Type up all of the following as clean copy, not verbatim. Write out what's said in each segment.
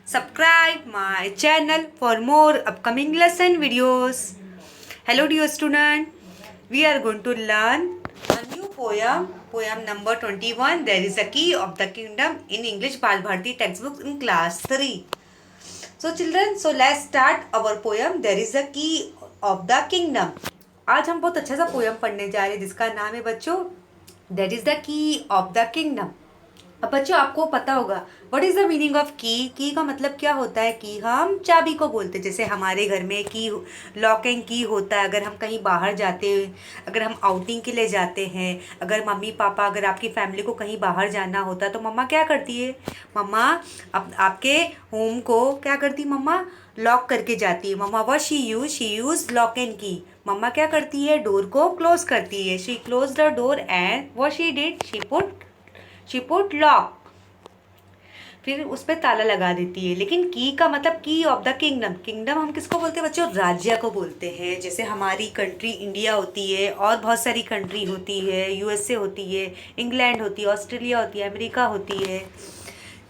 Subscribe my channel for more upcoming lesson videos. Hello dear student, we are going to learn a new poem number 21. There is a key of the kingdom in English Bal Bharti textbook in class 3. So children, let's start our poem. There is a key of the kingdom. आज हम बहुत अच्छा सा poem पढ़ने जा रहे हैं जिसका नाम है बच्चों That is the key of the kingdom. अब बच्चों आपको पता होगा what is the meaning of की का मतलब क्या होता है। की हम चाबी को बोलते हैं। जैसे हमारे घर में की लॉक एंड की होता है। अगर हम कहीं बाहर जाते हैं, अगर हम आउटिंग के लिए जाते हैं, अगर मम्मी पापा अगर आपकी फैमिली को कहीं बाहर जाना होता है तो मम्मा क्या करती है, मम्मा आपके होम को क्या करती है, मम्मा लॉक करके जाती है। Mama what she use lock and key. Mama क्या करती है, डोर को क्लोज करती है। She close the door and what she did, she put lock, फिर उस पर ताला लगा देती है। लेकिन की का मतलब की ऑफ द किंगडम। किंगडम हम किसको बोलते हैं बच्चों, राज्य को बोलते हैं। जैसे हमारी कंट्री इंडिया होती है और बहुत सारी कंट्री होती है, यूएसए होती है, इंग्लैंड होती है, ऑस्ट्रेलिया होती है, अमेरिका होती है।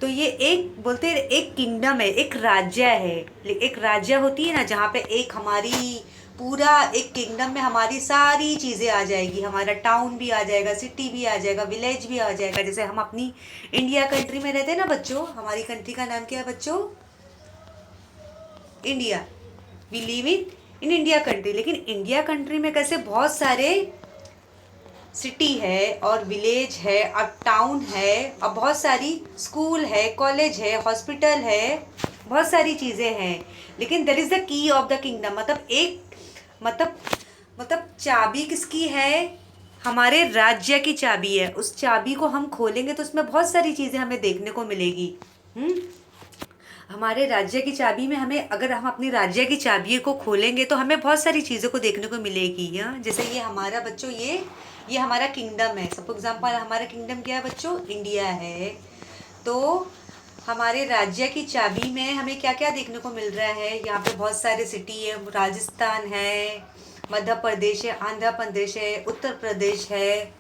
तो ये एक बोलते हैं एक किंगडम है, एक राज्य है। एक राज्य होती है ना जहाँ पे एक हमारी पूरा एक किंगडम में हमारी सारी चीज़ें आ जाएगी। हमारा टाउन भी आ जाएगा, सिटी भी आ जाएगा, विलेज भी आ जाएगा। जैसे हम अपनी इंडिया कंट्री में रहते हैं ना बच्चों, हमारी कंट्री का नाम क्या है बच्चों, India. We live in India country. लेकिन इंडिया कंट्री में कैसे बहुत सारे सिटी है और विलेज है और टाउन है और बहुत सारी स्कूल है, कॉलेज है, हॉस्पिटल है, बहुत सारी चीज़ें हैं। लेकिन that is the key of the kingdom. मतलब एक मतलब चाबी किसकी है, हमारे राज्य की चाबी है। उस चाबी को हम खोलेंगे तो उसमें बहुत सारी चीज़ें हमें देखने को मिलेगी। हमारे राज्य की चाबी में हमें, अगर हम अपनी राज्य की चाबी को खोलेंगे तो हमें बहुत सारी चीज़ों को देखने को मिलेगी। जैसे ये हमारा बच्चों ये हमारा किंगडम है। सपोज एग्जाम्पल हमारा किंगडम क्या है बच्चों, इंडिया है। तो हमारे राज्य की चाबी में हमें क्या क्या देखने को मिल रहा है, यहाँ पे बहुत सारे सिटी है। राजस्थान है, मध्य प्रदेश है, आंध्र प्रदेश है, उत्तर प्रदेश है,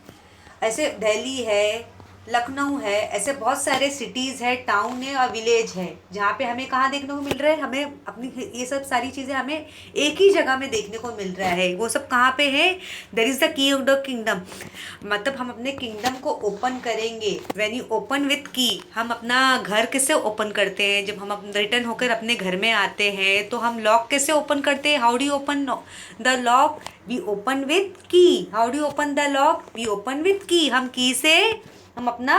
ऐसे दिल्ली है, लखनऊ है, ऐसे बहुत सारे सिटीज़ है, टाउन है और विलेज है। जहाँ पे हमें कहाँ देखने को मिल रहा है, हमें अपनी ये सब सारी चीज़ें हमें एक ही जगह में देखने को मिल रहा है। वो सब कहाँ पे है, there is the key of the kingdom. मतलब हम अपने किंगडम को ओपन करेंगे। When you open with key, हम अपना घर कैसे ओपन करते हैं, जब हम रिटर्न होकर अपने घर में आते हैं तो हम लॉक कैसे ओपन करते हैं, how do open the lock, we open with key. How do open the lock, we open with key. हम की से हम अपना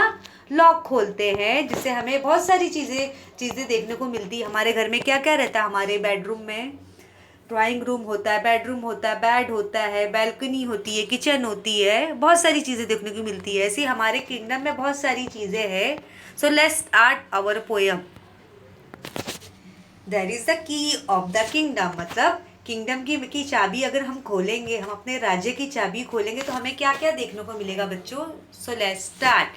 लॉक खोलते हैं, जिससे हमें बहुत सारी चीज़ें देखने को मिलती है। हमारे घर में क्या क्या रहता है, हमारे बेडरूम में ड्राइंग रूम होता है, बेडरूम होता है, बेड होता है, बैल्कनी होती है, किचन होती है, बहुत सारी चीज़ें देखने को मिलती है। ऐसी हमारे किंगडम में बहुत सारी चीज़ें हैं। So let's start our poem. That is the key of the kingdom. मतलब किंगडम की चाबी अगर हम खोलेंगे, हम अपने राज्य की चाबी खोलेंगे तो हमें क्या क्या देखने को मिलेगा बच्चों। So let's start.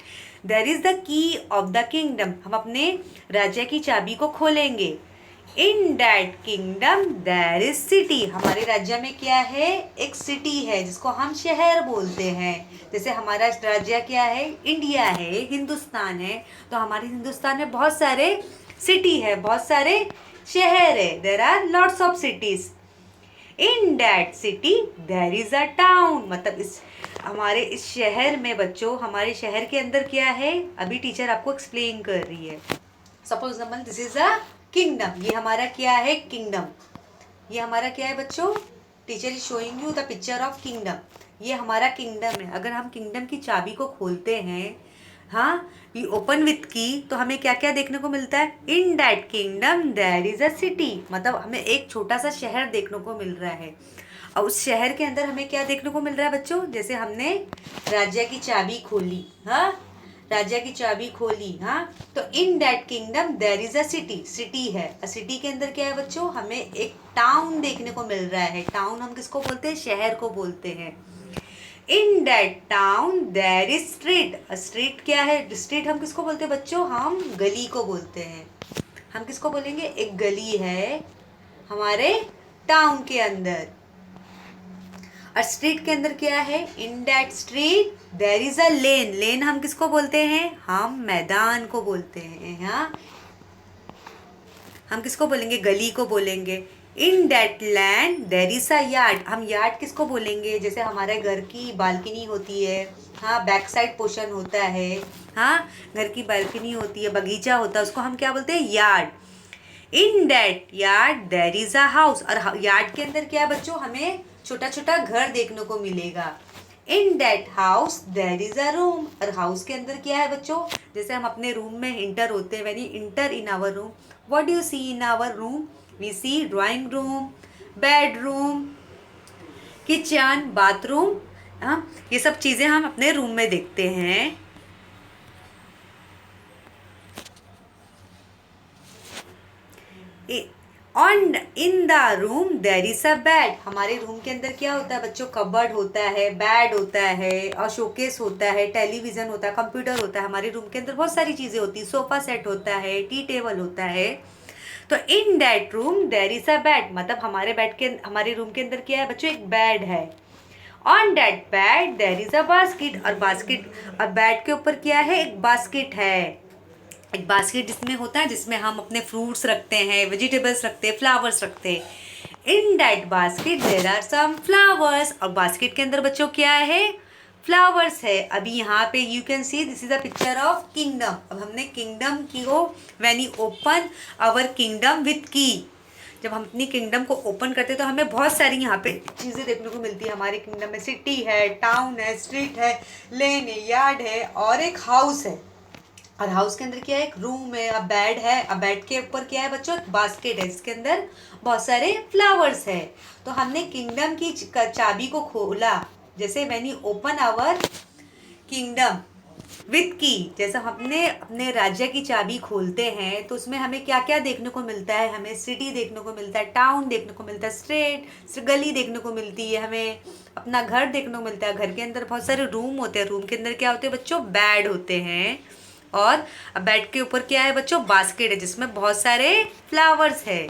There is the key of the kingdom. हम अपने राज्य की चाबी को खोलेंगे। In that kingdom there is city. हमारे राज्य में क्या है, एक सिटी है जिसको हम शहर बोलते हैं। जैसे हमारा राज्य क्या है, इंडिया है, हिंदुस्तान है। तो हमारे हिंदुस्तान में बहुत सारे सिटी है, बहुत सारे शहर है। There are lots of cities. In that city there is a town. मतलब इस शहर में बच्चों, हमारे शहर के अंदर क्या है, अभी टीचर आपको एक्सप्लेन कर रही है। Suppose example this is a kingdom. ये हमारा क्या है, किंगडम। ये हमारा क्या है बच्चों, teacher is showing you the picture of kingdom. ये हमारा किंगडम है। अगर हम किंगडम की चाबी को खोलते हैं, हाँ, वी ओपन विथ की, तो हमें क्या क्या देखने को मिलता है। In that kingdom there is a city. मतलब हमें एक छोटा सा शहर देखने को मिल रहा है। और उस शहर के अंदर हमें क्या देखने को मिल रहा है बच्चों, जैसे हमने राज्य की चाबी खोली, हाँ, राज्य की चाबी खोली, हाँ, तो in that kingdom there is a city. City है। सिटी के अंदर क्या है बच्चों, हमें एक टाउन देखने को मिल रहा है। टाउन हम किसको बोलते हैं, शहर को बोलते हैं। In that town there is street. Street क्या है, स्ट्रीट हम किसको बोलते हैं बच्चों, हम गली को बोलते हैं। हम किसको बोलेंगे, एक गली है हमारे टाउन के अंदर। और स्ट्रीट के अंदर क्या है, in that street there is a lane. Lane हम किसको बोलते हैं, हम मैदान को बोलते हैं। हाँ, हम किसको बोलेंगे? गली को बोलेंगे। In that land there is a yard, हम यार्ड किसको बोलेंगे? जैसे हमारे घर की बालकनी होती है, हाँ, बैक साइड पोर्शन होता है, हाँ, घर की बालकनी होती है, बगीचा होता है, उसको हम क्या बोलते हैं? Yard. In that yard there is a house, और यार्ड के अंदर क्या है बच्चों? हमें छोटा छोटा घर देखने को मिलेगा। In that house there is a room, और हाउस के अंदर क्या है बच्चों? जैसे हम अपने रूम में इंटर होते हैं, when you enter in our room, what do you see in our room? We see drawing room, bedroom, kitchen, bathroom, हाँ, ये सब चीज़ें हम अपने रूम में देखते हैं। On in the room there is a bed, हमारे रूम के अंदर क्या होता है बच्चों? कबर्ड होता है, बेड होता है, और शोकेस होता है, टेलीविजन होता है, कंप्यूटर होता है। हमारे रूम के अंदर बहुत सारी चीज़ें होती है, सोफा सेट होता है, टी टेबल होता है। तो in that room there is a bed, मतलब हमारे रूम के अंदर क्या है बच्चों? एक बेड है। On that bed there is a basket, और बास्केट, और बेड के ऊपर क्या है? एक बास्केट है। एक बास्केट जिसमें होता है, जिसमें हम अपने फ्रूट्स रखते हैं, वेजिटेबल्स रखते हैं, फ्लावर्स रखते हैं। In that basket there are some flowers, और बास्केट के अंदर बच्चों क्या है? फ्लावर्स है। अभी यहाँ पे you can see this is a picture of kingdom. अब हमने किंगडम की को, when you open our kingdom with key, जब हम अपनी किंगडम को ओपन करते हैं तो हमें बहुत सारी यहाँ पे चीज़ें देखने को मिलती है। हमारे किंगडम में सिटी है, टाउन है, स्ट्रीट है, लेन है, यार्ड है, और एक हाउस है। और हाउस के अंदर क्या है? एक रूम है, अब बेड है, अब बेड के ऊपर क्या है बच्चों? एक बास्केट है जिसके अंदर बहुत सारे फ्लावर्स है। तो हमने किंगडम की चाबी को खोला, जैसे when you open our kingdom with key, जैसा हमने अपने राज्य की चाबी खोलते हैं तो उसमें हमें क्या क्या देखने को मिलता है? हमें सिटी देखने को मिलता है, टाउन देखने को मिलता है, स्ट्रीट, गली देखने को मिलती है, हमें अपना घर देखने को मिलता है। घर के अंदर बहुत सारे रूम होते हैं, रूम के अंदर क्या होते हैं बच्चों? बेड होते हैं। और बेड के ऊपर क्या है बच्चों? बास्केट है जिसमें बहुत सारे फ्लावर्स है।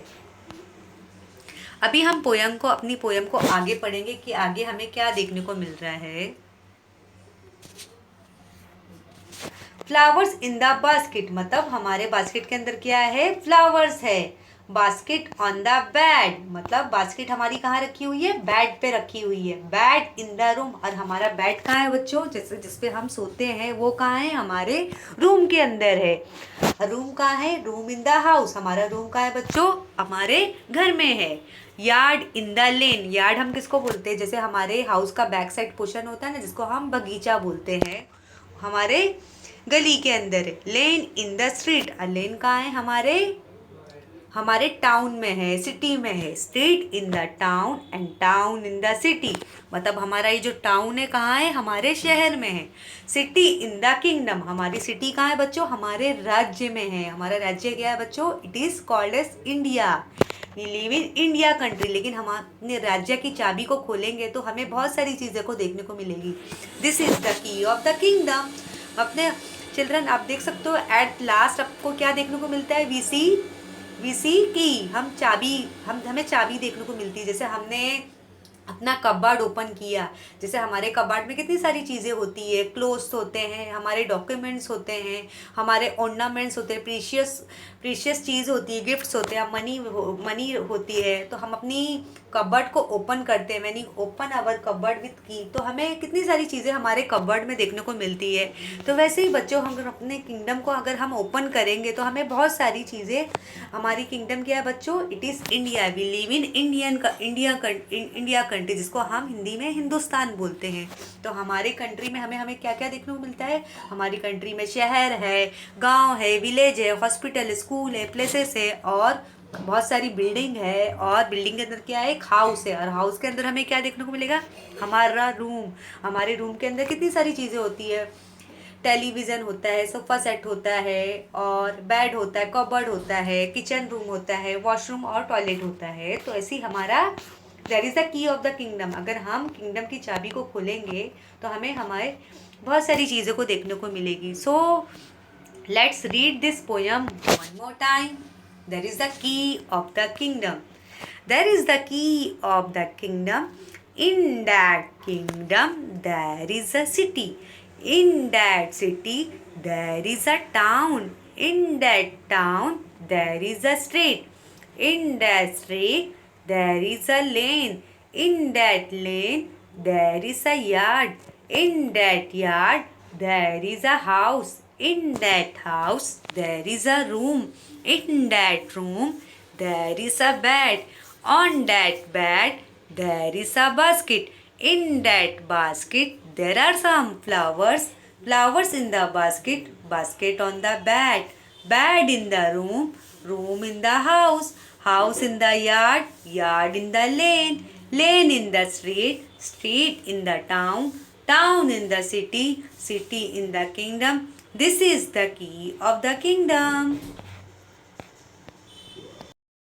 अभी हम अपनी पोयम को आगे पढ़ेंगे कि आगे हमें क्या देखने को मिल रहा है। फ्लावर्स इन द बास्केट, मतलब हमारे बास्केट के अंदर क्या है? फ्लावर्स है। बास्केट ऑन द बेड, मतलब बास्केट हमारी कहाँ रखी हुई है? बेड पे रखी हुई है। बेड इन द रूम, और हमारा बेड कहाँ है बच्चों? जैसे जिसपे हम सोते हैं वो कहाँ है? हमारे रूम के अंदर है। रूम कहाँ है? रूम इन द हाउस, हमारा रूम कहाँ है बच्चों? हमारे घर में है। Yard in the lane, yard हम किसको बोलते हैं? जैसे हमारे हाउस का बैक साइड पोर्शन होता है ना, जिसको हम बगीचा बोलते हैं, हमारे गली के अंदर है। लेन इन द स्ट्रीट, और लेन कहाँ है? हमारे टाउन में है, सिटी में है। Street in the town and town in the city, मतलब हमारा ये जो टाउन है कहाँ है? हमारे शहर में है। सिटी इन द किंगडम, हमारी सिटी कहाँ है बच्चों? हमारे राज्य में है। हमारा राज्य क्या है बच्चों? It is called as India. We live in India country. लेकिन हम अपने राज्य की चाबी को खोलेंगे तो हमें बहुत सारी चीज़ें को देखने को मिलेगी। This is the key of the kingdom. अपने चिल्ड्रन आप देख सकते हो, एट लास्ट आपको क्या देखने को मिलता है? वीसी की, हमें चाबी देखने को मिलती है। जैसे हमने अपना कबाड़ ओपन किया, जैसे हमारे कबाड़ में कितनी सारी चीज़ें होती है, क्लोथ्स होते हैं, हमारे डॉक्यूमेंट्स होते हैं, हमारे ऑर्नामेंट्स होते हैं, प्रीशियस चीज़ होती है, गिफ्ट्स होते हैं, मनी होती है। तो हम अपनी कबर्ड को ओपन करते हैं, मैंने ओपन आवर कबर्ड विथ की, तो हमें कितनी सारी चीज़ें हमारे कबर्ड में देखने को मिलती है। तो वैसे ही बच्चों, हम अपने किंगडम को अगर हम ओपन करेंगे तो हमें बहुत सारी चीज़ें, हमारी किंगडम क्या है बच्चों? It is India. We live in India country, जिसको हम हिंदी में हिंदुस्तान बोलते हैं। तो हमारे कंट्री में हमें क्या क्या देखने को मिलता है? हमारी कंट्री में शहर है, गांव है, विलेज है, हॉस्पिटल है, स्कूल है, प्लेसेस है, और बहुत सारी बिल्डिंग है। और बिल्डिंग के अंदर क्या है? एक हाउस है। और हाउस के अंदर हमें क्या देखने को मिलेगा? हमारा रूम। हमारे रूम के अंदर कितनी सारी चीज़ें होती है, टेलीविज़न होता है, सोफ़ा सेट होता है, और बेड होता है, कबर्ड होता है, किचन रूम होता है, वॉशरूम और टॉयलेट होता है। तो ऐसे ही हमारा that is the key of the kingdom. अगर हम किंगडम की चाबी को खोलेंगे तो हमें हमारे बहुत सारी चीज़ों को देखने को मिलेगी। So let's read this poem one more time. There is the key of the kingdom. There is the key of the kingdom. In that kingdom there is a city. In that city there is a town. In that town there is a street. In that street, there is a lane. In that lane, there is a yard. In that yard, there is a house. In that house, there is a room. In that room, there is a bed. On that bed, there is a basket. In that basket, there are some flowers. Flowers in the basket. Basket on the bed. Bed in the room. Room in the house. House in the yard. Yard in the lane. Lane in the street. Street in the town. Town in the city. City in the kingdom. This is the key of the kingdom.